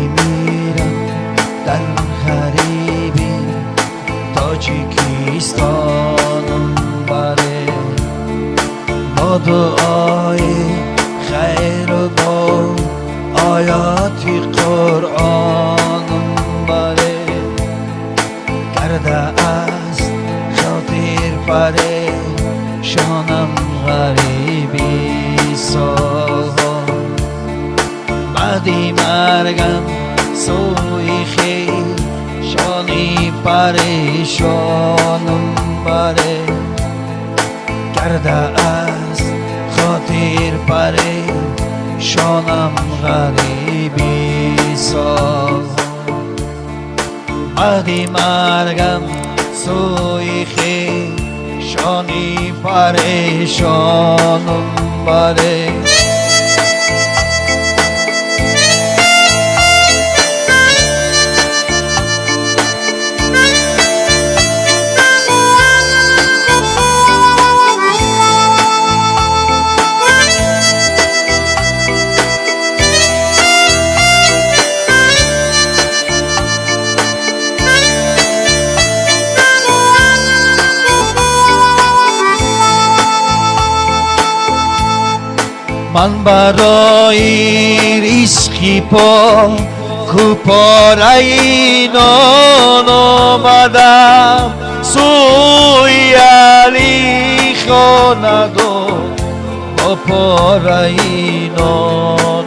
میمیرم در غریبی تاجیکستانم بره، با دعای خیر و با آیاتی قرآنم بره، کرده است خاطر پریشانم غریبی سالها، بعدی مرگم سوی خویشانی پریشانم بره، کرده است خاطر پریشانم غریبی سالها، بعدی مرگم سوی خویشانی پریشانم بره. من برای ریسکی پاره نان آمدم، سوی علی خواند و با پاره نان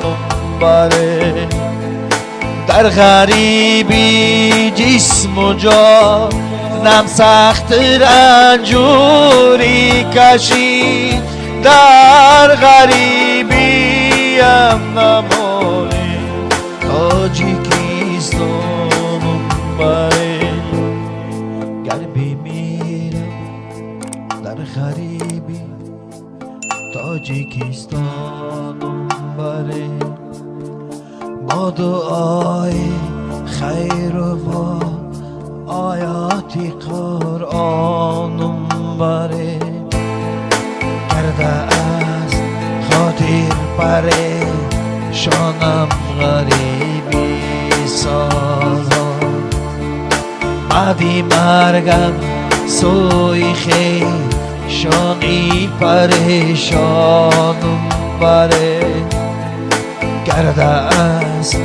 بره، در غریبی جسم و جانم سخت رنجوری کشید، در غریبیم نمالی تاجیکستانم بره، گر بمیرم در غریبی تاجیکستانم بره، با دعای خیر و آیاتی قرآنم بره، کرده است خاطر پریشانم غریبی سالها، بعدی مرگم سوی خویشانی پریشانم بره، کرده است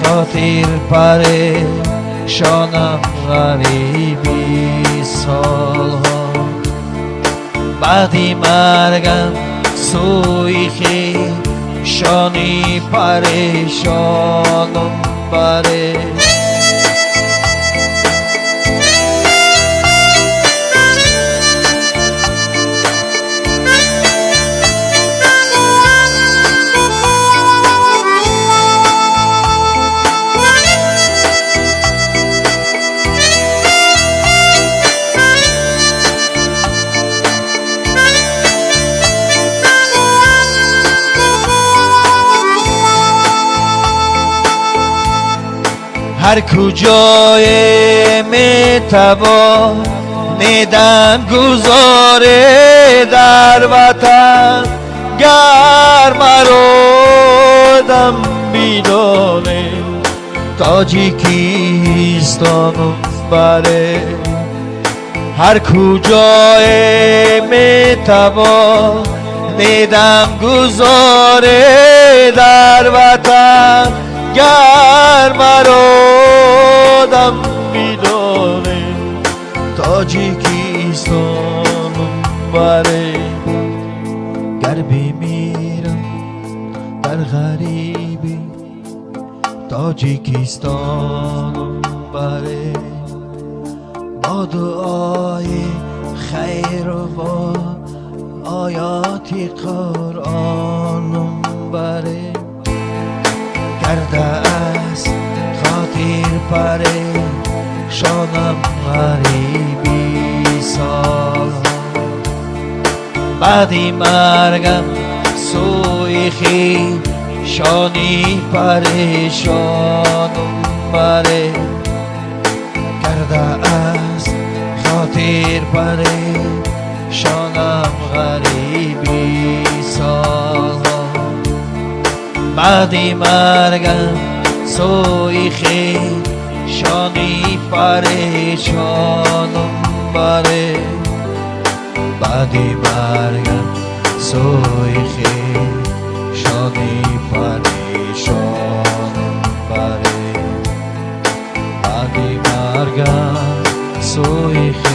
خاطر پریشانم غریبی سالها، بعدی مرگم سوی خویشانی پریشانم بره. هر کجای میتوانیدم گذاره در وطن، گر مرا دم میدانه تاجیکستانم بره، هر کجای میتوانیدم گذاره در وطن، گر مرا دم میدانه تاجیکستانم بره، گر بمیرم در غریبی تاجیکستانم بره، با دعای خیر و آیاتی قرآنم بره، کرده است خاطر پریشانم غریبی سالها، بعدی مرگم سوی خویشانی پریشانم بره، کرده است خاطر پریشانم غریبی سالها، بعدی مرگم سوی خیل شانی پریشانم بره بعدی مرگم سوی خیل شانی پریشانم بره بعدی مرگم سوی خیل